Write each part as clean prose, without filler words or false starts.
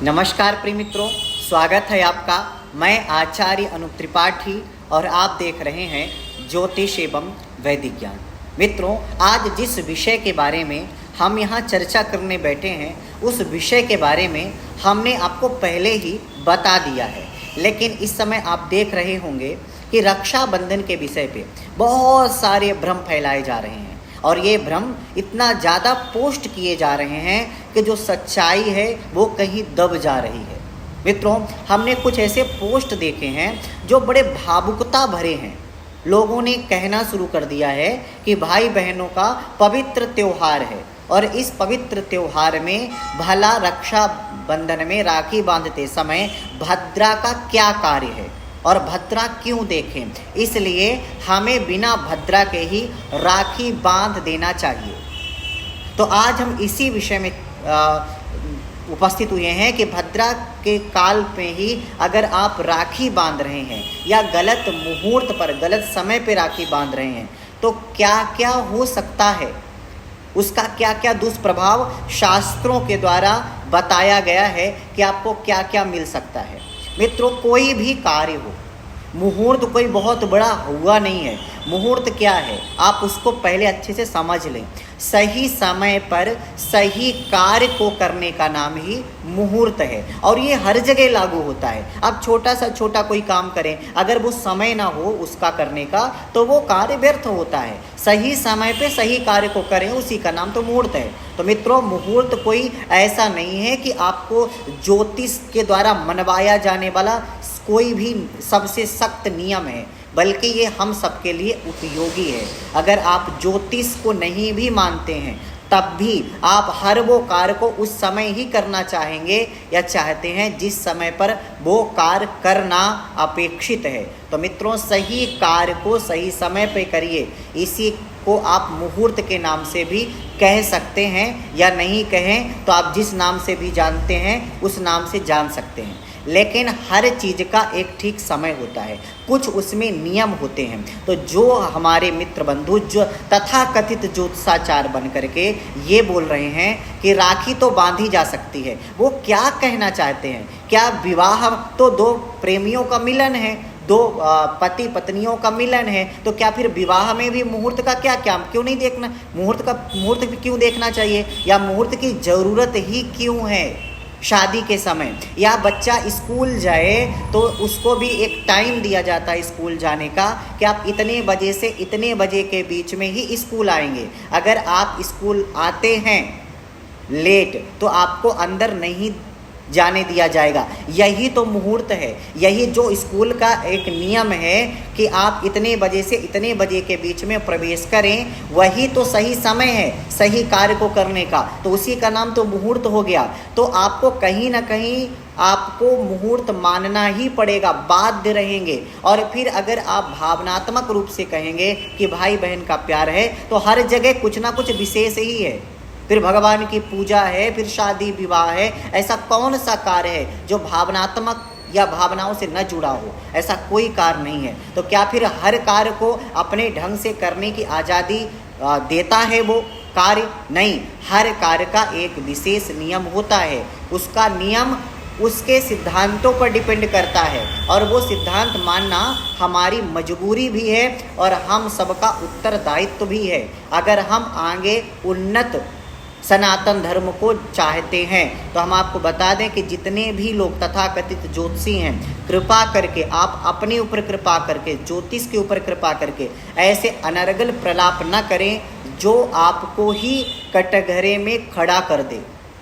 नमस्कार प्रिय मित्रों, स्वागत है आपका। मैं आचार्य अनूप त्रिपाठी और आप देख रहे हैं ज्योतिष एवं वैदिक ज्ञान। मित्रों, आज जिस विषय के बारे में हम यहाँ चर्चा करने बैठे हैं उस विषय के बारे में हमने आपको पहले ही बता दिया है, लेकिन इस समय आप देख रहे होंगे कि रक्षाबंधन के विषय पे बहुत सारे भ्रम फैलाए जा रहे हैं और ये भ्रम इतना ज़्यादा पोस्ट किए जा रहे हैं कि जो सच्चाई है वो कहीं दब जा रही है। मित्रों, हमने कुछ ऐसे पोस्ट देखे हैं जो बड़े भावुकता भरे हैं। लोगों ने कहना शुरू कर दिया है कि भाई बहनों का पवित्र त्यौहार है और इस पवित्र त्यौहार में भला रक्षाबंधन में राखी बांधते समय भद्रा का क्या कार्य है और भद्रा क्यों देखें, इसलिए हमें बिना भद्रा के ही राखी बांध देना चाहिए। तो आज हम इसी विषय में उपस्थित हुए हैं कि भद्रा के काल में ही अगर आप राखी बांध रहे हैं या गलत मुहूर्त पर गलत समय पर राखी बांध रहे हैं तो क्या क्या हो सकता है, उसका क्या क्या दुष्प्रभाव शास्त्रों के द्वारा बताया गया है कि आपको क्या क्या मिल सकता है। मित्रों, कोई भी कार्य हो, मुहूर्त कोई बहुत बड़ा हुआ नहीं है। मुहूर्त क्या है आप उसको पहले अच्छे से समझ लें। सही समय पर सही कार्य को करने का नाम ही मुहूर्त है और ये हर जगह लागू होता है। आप छोटा सा छोटा कोई काम करें, अगर वो समय ना हो उसका करने का तो वो कार्य व्यर्थ होता है। सही समय पे सही कार्य को करें, उसी का नाम तो मुहूर्त है। तो मित्रों, मुहूर्त कोई ऐसा नहीं है कि आपको ज्योतिष के द्वारा मनवाया जाने वाला कोई भी सबसे सख्त नियम है, बल्कि ये हम सबके लिए उपयोगी है। अगर आप ज्योतिष को नहीं भी मानते हैं तब भी आप हर वो कार्य को उस समय ही करना चाहेंगे या चाहते हैं जिस समय पर वो कार्य करना अपेक्षित है। तो मित्रों, सही कार्य को सही समय पे करिए। इसी को आप मुहूर्त के नाम से भी कह सकते हैं या नहीं कहें तो आप जिस नाम से भी जानते हैं उस नाम से जान सकते हैं। लेकिन हर चीज़ का एक ठीक समय होता है, कुछ उसमें नियम होते हैं। तो जो हमारे मित्र बंधु जो तथाकथित ज्योतिषाचार बन करके ये बोल रहे हैं कि राखी तो बांधी जा सकती है, वो क्या कहना चाहते हैं? क्या विवाह तो दो प्रेमियों का मिलन है, दो पति पत्नियों का मिलन है, तो क्या फिर विवाह में भी मुहूर्त का क्या क्या क्यों नहीं देखना? मुहूर्त भी क्यों देखना चाहिए या मुहूर्त की ज़रूरत ही क्यों है? शादी के समय या बच्चा स्कूल जाए तो उसको भी एक टाइम दिया जाता है स्कूल जाने का कि आप इतने बजे से इतने बजे के बीच में ही स्कूल आएंगे। अगर आप स्कूल आते हैं लेट तो आपको अंदर नहीं जाने दिया जाएगा। यही तो मुहूर्त है, यही जो स्कूल का एक नियम है कि आप इतने बजे से इतने बजे के बीच में प्रवेश करें, वही तो सही समय है सही कार्य को करने का। तो उसी का नाम तो मुहूर्त हो गया। तो आपको कहीं ना कहीं आपको मुहूर्त मानना ही पड़ेगा, बाध्य रहेंगे। और फिर अगर आप भावनात्मक रूप से कहेंगे कि भाई बहन का प्यार है तो हर जगह कुछ ना कुछ विशेष ही है। फिर भगवान की पूजा है, फिर शादी विवाह है, ऐसा कौन सा कार्य है जो भावनात्मक या भावनाओं से न जुड़ा हो? ऐसा कोई कार्य नहीं है। तो क्या फिर हर कार्य को अपने ढंग से करने की आज़ादी देता है वो कार्य? नहीं, हर कार्य का एक विशेष नियम होता है। उसका नियम उसके सिद्धांतों पर डिपेंड करता है और वो सिद्धांत मानना हमारी मजबूरी भी है और हम सबका उत्तरदायित्व भी है। अगर हम आगे उन्नत सनातन धर्म को चाहते हैं तो हम आपको बता दें कि जितने भी लोग तथाकथित ज्योतिषी हैं, कृपा करके आप अपने ऊपर कृपा करके ज्योतिष के ऊपर कृपा करके ऐसे अनर्गल प्रलाप न करें जो आपको ही कटघरे में खड़ा कर दे।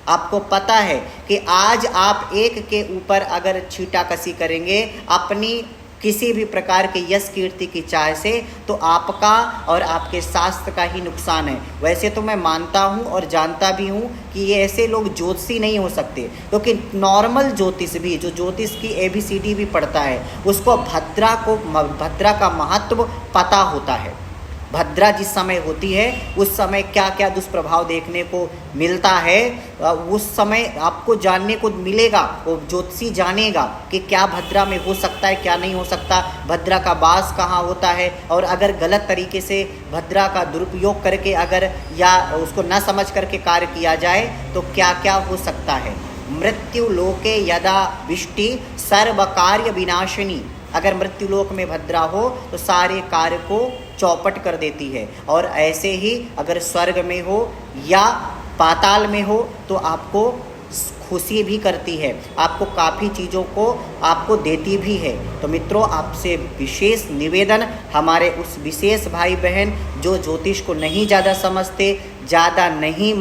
आपको पता है कि आज आप एक के ऊपर अगर छींटाकशी करेंगे अपनी किसी भी प्रकार के यश कीर्ति की चाह से तो आपका और आपके शास्त्र का ही नुकसान है। वैसे तो मैं मानता हूँ और जानता भी हूँ कि ये ऐसे लोग ज्योतिषी नहीं हो सकते, क्योंकि नॉर्मल ज्योतिष भी जो ज्योतिष की ABCD भी पढ़ता है उसको भद्रा का महत्व पता होता है। भद्रा जिस समय होती है उस समय क्या क्या दुष्प्रभाव देखने को मिलता है उस समय आपको जानने को मिलेगा। वो ज्योतिषी जानेगा कि क्या भद्रा में हो सकता है क्या नहीं हो सकता, भद्रा का वास कहाँ होता है, और अगर गलत तरीके से भद्रा का दुरुपयोग करके अगर या उसको न समझ करके कार्य किया जाए तो क्या क्या हो सकता है। मृत्यु लोके यदा विष्टि सर्व कार्य विनाशिनी, अगर मृत्यु लोक में भद्रा हो तो सारे कार्य को चौपट कर देती है। और ऐसे ही अगर स्वर्ग में हो या पाताल में हो तो आपको खुशी भी करती है, आपको काफ़ी चीज़ों को आपको देती भी है। तो मित्रों, आपसे विशेष निवेदन, हमारे उस विशेष भाई बहन जो ज्योतिष को नहीं ज़्यादा समझते, ज़्यादा नहीं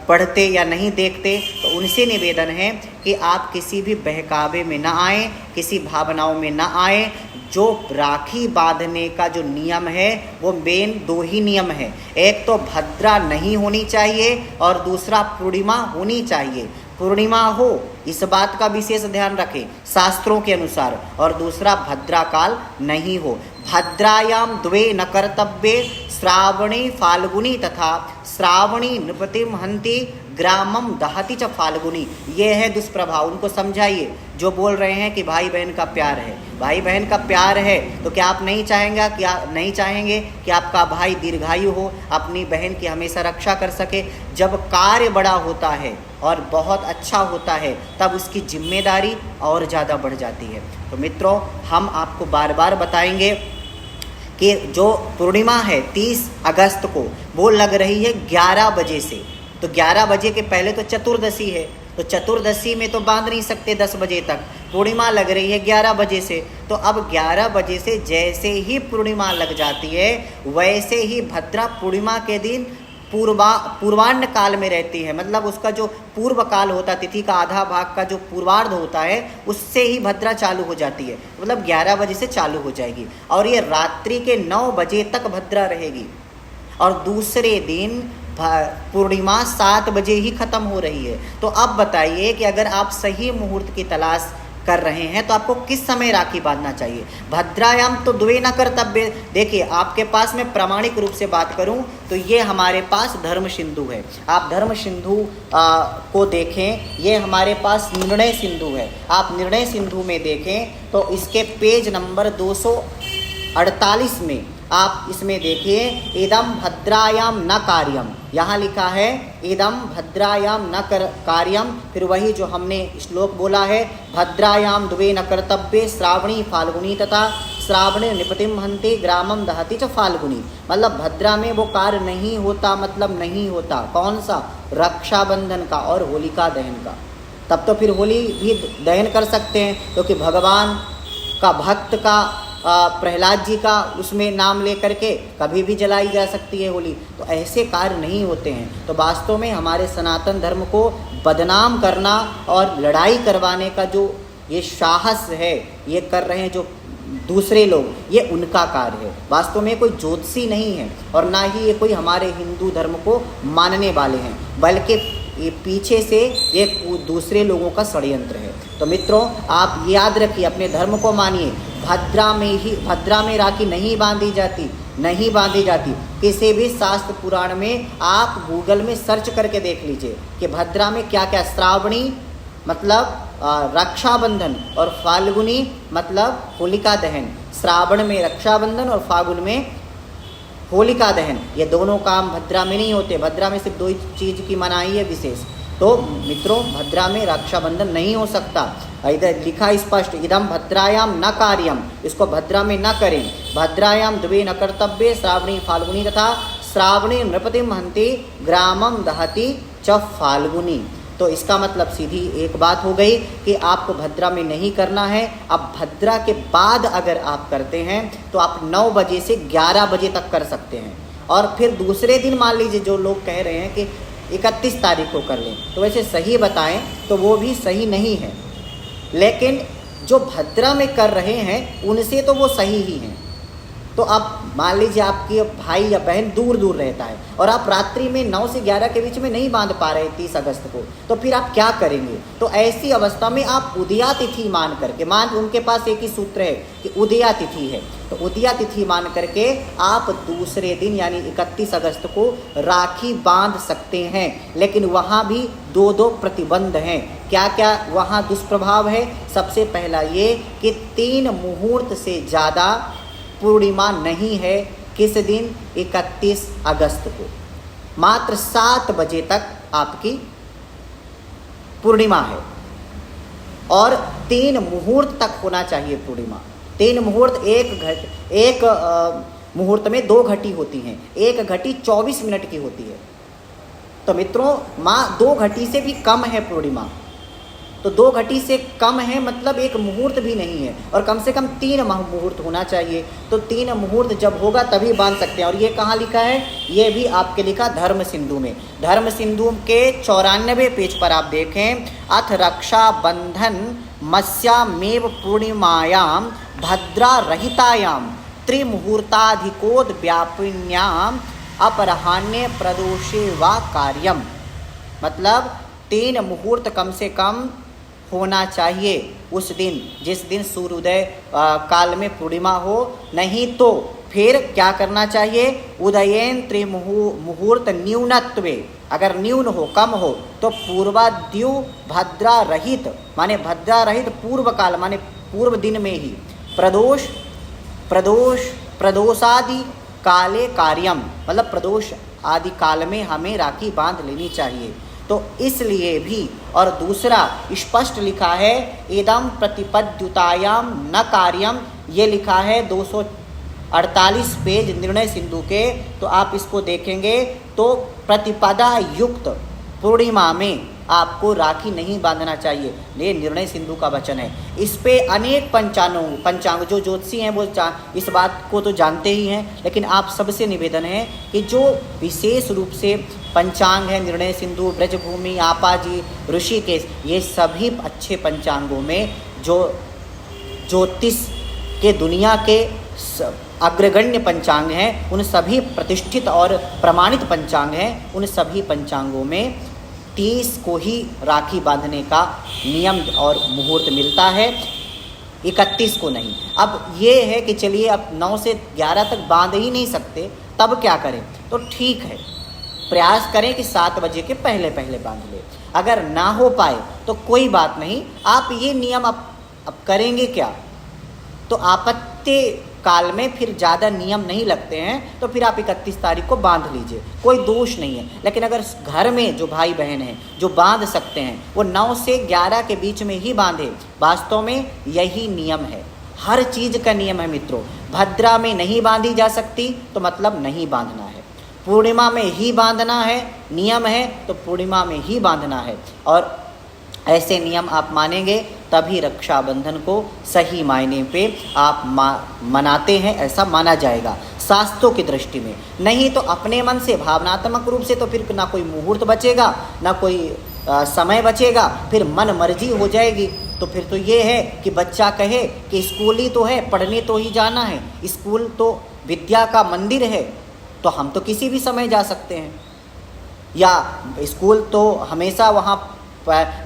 पढ़ते या नहीं देखते, तो उनसे निवेदन है कि आप किसी भी बहकावे में ना आएँ, किसी भावनाओं में ना आएँ। जो राखी बांधने का जो नियम है वो मेन 2 ही नियम है, एक तो भद्रा नहीं होनी चाहिए और दूसरा पूर्णिमा होनी चाहिए। पूर्णिमा हो इस बात का विशेष ध्यान रखें शास्त्रों के अनुसार, और दूसरा भद्रा काल नहीं हो। भद्रायाम द्वे न कर्तव्ये श्रावणी फाल्गुनी तथा श्रावणी नृपतिम हंति ग्रामम दहति च फाल्गुनी। ये है दुष्प्रभाव, उनको समझाइए जो बोल रहे हैं कि भाई बहन का प्यार है। भाई बहन का प्यार है तो क्या आप नहीं चाहेंगे कि आपका भाई दीर्घायु हो, अपनी बहन की हमेशा रक्षा कर सके। जब कार्य बड़ा होता है और बहुत अच्छा होता है तब उसकी जिम्मेदारी और ज़्यादा बढ़ जाती है। तो मित्रों, हम आपको बार बार बताएंगे कि जो पूर्णिमा है 30 अगस्त को वो लग रही है 11 बजे से। तो 11 बजे के पहले तो चतुर्दशी है, तो चतुर्दशी में तो बांध नहीं सकते 10 बजे तक। पूर्णिमा लग रही है 11 बजे से, तो अब 11 बजे से जैसे ही पूर्णिमा लग जाती है वैसे ही भद्रा पूर्णिमा के दिन पूर्वान्न काल में रहती है। मतलब उसका जो पूर्व काल होता है, तिथि का आधा भाग का जो पूर्वार्ध होता है, उससे ही भद्रा चालू हो जाती है। मतलब 11 बजे से चालू हो जाएगी और ये रात्रि के 9 बजे तक भद्रा रहेगी। और दूसरे दिन पूर्णिमा 7 बजे ही खत्म हो रही है। तो अब बताइए कि अगर आप सही मुहूर्त की तलाश कर रहे हैं तो आपको किस समय राखी बांधना चाहिए। भद्रायाम तो द्वे न कर्तव्य। देखिए, आपके पास मैं प्रामाणिक रूप से बात करूं तो ये हमारे पास धर्म सिंधु है। आप धर्म सिंधु को देखें, ये हमारे पास निर्णय सिंधु है। आप निर्णय सिंधु में देखें तो इसके पेज नंबर 248 में आप इसमें देखिए, इदम भद्रायाम न कार्यम, यहाँ लिखा है इदम भद्रायाम न कार्यम। फिर वही जो हमने श्लोक बोला है, भद्रायाम द्वे न कर्तव्ये श्रावणी फाल्गुनी तथा श्रावणी नृपतिम हंति ग्रामम दहति च फाल्गुनी। मतलब भद्रा में वो कार्य नहीं होता, मतलब नहीं होता। कौन सा? रक्षाबंधन का और होलिका दहन का। तब तो फिर होली भी दहन कर सकते हैं, क्योंकि भगवान का भक्त का प्रहलाद जी का उसमें नाम लेकर के कभी भी जलाई जा सकती है होली। तो ऐसे कार्य नहीं होते हैं। तो वास्तव में हमारे सनातन धर्म को बदनाम करना और लड़ाई करवाने का जो ये साहस है, ये कर रहे हैं जो दूसरे लोग, ये उनका कार्य है। वास्तव में कोई ज्योतिषी नहीं है और ना ही ये कोई हमारे हिंदू धर्म को मानने वाले हैं, बल्कि ये पीछे से ये दूसरे लोगों का षड्यंत्र है। तो मित्रों, आप याद रखिए, अपने धर्म को मानिए। भद्रा में राखी नहीं बांधी जाती। किसी भी शास्त्र पुराण में आप गूगल में सर्च करके देख लीजिए कि भद्रा में क्या क्या। श्रावणी मतलब रक्षाबंधन और फाल्गुनी मतलब होलिका दहन। श्रावण में रक्षाबंधन और फाल्गुन में होलिका दहन, ये दोनों काम भद्रा में नहीं होते। भद्रा में सिर्फ 2 चीज़ की मनाही है विशेष। तो मित्रों, भद्रा में रक्षाबंधन नहीं हो सकता। इधर लिखा स्पष्ट, इदम भद्रायाम न कार्यम, इसको भद्रा में न करें। भद्रायाम द्वे न कर्तव्ये श्रावणी फाल्गुनी तथा श्रावणी नृपतिम हंति ग्रामम दहति च फाल्गुनी। तो इसका मतलब सीधी एक बात हो गई कि आपको भद्रा में नहीं करना है। अब भद्रा के बाद अगर आप करते हैं तो आप 9 बजे से 11 बजे तक कर सकते हैं। और फिर दूसरे दिन मान लीजिए जो लोग कह रहे हैं कि 31 तारीख को कर लें, तो वैसे सही बताएं तो वो भी सही नहीं है। लेकिन जो भद्रा में कर रहे हैं उनसे तो वो सही ही हैं। तो अब मान लीजिए आपके भाई या बहन दूर दूर रहता है और आप रात्रि में 9 से 11 के बीच में नहीं बांध पा रहे 30 अगस्त को, तो फिर आप क्या करेंगे? तो ऐसी अवस्था में आप उदया तिथि मान करके, उनके पास एक ही सूत्र है कि उदया तिथि है, तो उदया तिथि मान करके आप दूसरे दिन यानी 31 अगस्त को राखी बांध सकते हैं। लेकिन वहाँ भी 2 प्रतिबंध हैं। क्या क्या वहाँ दुष्प्रभाव है? सबसे पहला ये कि 3 मुहूर्त से ज़्यादा पूर्णिमा नहीं है। किस दिन? 31 अगस्त को। मात्र 7 बजे तक आपकी पूर्णिमा है और 3 मुहूर्त तक होना चाहिए पूर्णिमा। 3 मुहूर्त, एक मुहूर्त में 2 घटी होती हैं, एक घटी 24 मिनट की होती है। तो मित्रों, 2 घटी से भी कम है पूर्णिमा, तो 2 घटी से कम है मतलब एक मुहूर्त भी नहीं है, और कम से कम 3 मुहूर्त होना चाहिए। तो 3 मुहूर्त जब होगा तभी बांध सकते हैं। और ये कहाँ लिखा है? ये भी आपके लिखा धर्म सिंधु में। धर्म सिंधु के 94 पेज पर आप देखें, अथ रक्षा बंधन मस्यामेव पूर्णिमायाम भद्रा रहितायाम त्रिमुहूर्ताधिकोद व्यापिन्याम अपराह्ने प्रदोषे वा कार्यम। मतलब 3 मुहूर्त कम से कम होना चाहिए उस दिन, जिस दिन सूर्योदय काल में पूर्णिमा हो। नहीं तो फिर क्या करना चाहिए? उदयन त्रिमुहूर्त न्यूनत्वे, अगर न्यून हो, कम हो, तो पूर्वाद्यु भद्रा रहित, माने भद्रा रहित पूर्व काल, माने पूर्व दिन में ही प्रदोषादि काले कार्यम, मतलब प्रदोष आदि काल में हमें राखी बांध लेनी चाहिए। तो इसलिए भी, और दूसरा स्पष्ट लिखा है, इदम प्रतिपद्युतायाम न कार्यम, ये लिखा है 248 पेज निर्णय सिंधु के। तो आप इसको देखेंगे तो प्रतिपदा युक्त पूर्णिमा में आपको राखी नहीं बांधना चाहिए, ये निर्णय सिंधु का वचन है। इस पे अनेक पंचांग जो ज्योतिषी हैं वो इस बात को तो जानते ही हैं, लेकिन आप सबसे निवेदन है कि जो विशेष रूप से पंचांग है, निर्णय सिंधु, ब्रजभूमि, आपाजी, ऋषिकेश, ये सभी अच्छे पंचांगों में जो ज्योतिष के दुनिया के अग्रगण्य पंचांग हैं, उन सभी प्रतिष्ठित और प्रमाणित पंचांग हैं, उन सभी पंचांगों में 30 को ही राखी बांधने का नियम और मुहूर्त मिलता है, 31 को नहीं। अब ये है कि चलिए अब 9 से 11 तक बांध ही नहीं सकते, तब क्या करें? तो ठीक है, प्रयास करें कि 7 बजे के पहले पहले बांध ले। अगर ना हो पाए तो कोई बात नहीं, आप ये नियम अब करेंगे क्या? तो आपत्ति काल में फिर ज़्यादा नियम नहीं लगते हैं, तो फिर आप 31 तारीख को बांध लीजिए, कोई दोष नहीं है। लेकिन अगर घर में जो भाई बहन हैं जो बांध सकते हैं, वो 9 से 11 के बीच में ही बांधे। वास्तव में यही नियम है, हर चीज़ का नियम है मित्रों। भद्रा में नहीं बांधी जा सकती तो मतलब नहीं बांधना है, पूर्णिमा में ही बांधना है, नियम है तो पूर्णिमा में ही बांधना है। और ऐसे नियम आप मानेंगे तभी रक्षाबंधन को सही मायने पे आप मनाते हैं, ऐसा माना जाएगा शास्त्रों की दृष्टि में। नहीं तो अपने मन से भावनात्मक रूप से तो फिर ना कोई मुहूर्त बचेगा, ना कोई समय बचेगा, फिर मन मर्जी हो जाएगी। तो फिर तो ये है कि बच्चा कहे कि स्कूल ही तो है, पढ़ने तो ही जाना है, स्कूल तो विद्या का मंदिर है, तो हम तो किसी भी समय जा सकते हैं, या स्कूल तो हमेशा वहाँ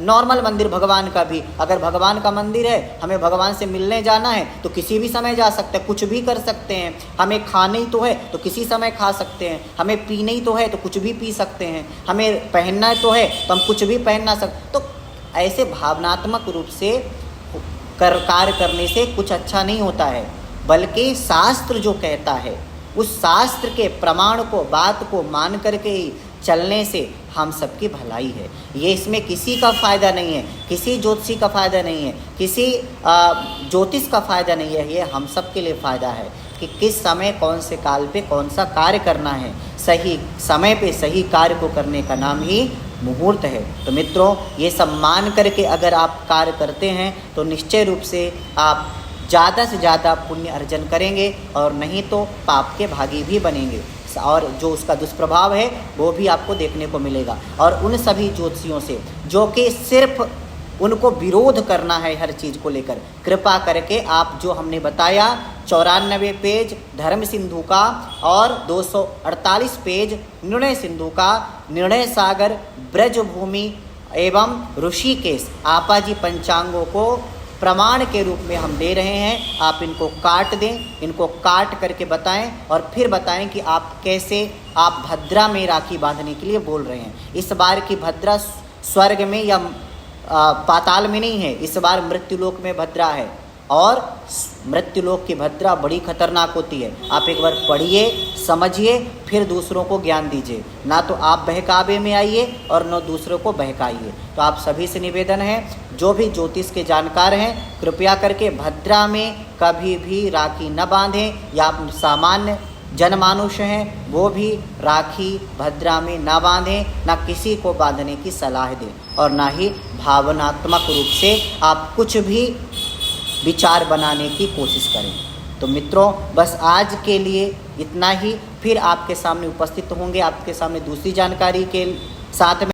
नॉर्मल मंदिर भगवान का भी, अगर भगवान का मंदिर है, हमें भगवान से मिलने जाना है तो किसी भी समय जा सकते हैं, कुछ भी कर सकते हैं। हमें खाना ही तो है तो किसी समय खा सकते हैं, हमें पीना ही तो है तो कुछ भी पी सकते हैं, हमें पहनना तो है तो हम कुछ भी पहनना सकते। तो ऐसे भावनात्मक रूप से कार्य करने से कुछ अच्छा नहीं होता है, बल्कि शास्त्र जो कहता है उस शास्त्र के प्रमाण को, बात को मान करके ही चलने से हम सबकी भलाई है। ये इसमें किसी का फ़ायदा नहीं है, किसी ज्योतिषी का फ़ायदा नहीं है, किसी ज्योतिष का फ़ायदा नहीं है, ये हम सब के लिए फ़ायदा है कि किस समय कौन से काल पे कौन सा कार्य करना है। सही समय पे सही कार्य को करने का नाम ही मुहूर्त है। तो मित्रों, ये सब मान करके अगर आप कार्य करते हैं तो निश्चय रूप से आप ज़्यादा से ज़्यादा पुण्य अर्जन करेंगे, और नहीं तो पाप के भागी भी बनेंगे, और जो उसका दुष्प्रभाव है वो भी आपको देखने को मिलेगा। और उन सभी ज्योतिषियों से जो कि सिर्फ उनको विरोध करना है हर चीज़ को लेकर, कृपा करके आप जो हमने बताया 94 पेज धर्म सिंधु का और 248 पेज निर्णय सिंधु का, निर्णय सागर, ब्रजभूमि एवं ऋषिकेश आपाजी पंचांगों को प्रमाण के रूप में हम दे रहे हैं। आप इनको काट दें, इनको काट करके बताएं, और फिर बताएं कि आप कैसे आप भद्रा में राखी बांधने के लिए बोल रहे हैं। इस बार की भद्रा स्वर्ग में या पाताल में नहीं है, इस बार मृत्युलोक में भद्रा है। और मृत्युलोक की भद्रा बड़ी खतरनाक होती है। आप एक बार पढ़िए, समझिए, फिर दूसरों को ज्ञान दीजिए। ना तो आप बहकावे में आइए और न दूसरों को बहकाइए। तो आप सभी से निवेदन है, जो भी ज्योतिष के जानकार हैं, कृपया करके भद्रा में कभी भी राखी न बांधें, या सामान्य जनमानुष हैं वो भी राखी भद्रा में ना बांधें, ना किसी को बांधने की सलाह दें, और ना ही भावनात्मक रूप से आप कुछ भी विचार बनाने की कोशिश करें। तो मित्रों, बस आज के लिए इतना ही। फिर आपके सामने उपस्थित होंगे, आपके सामने दूसरी जानकारी के साथ में।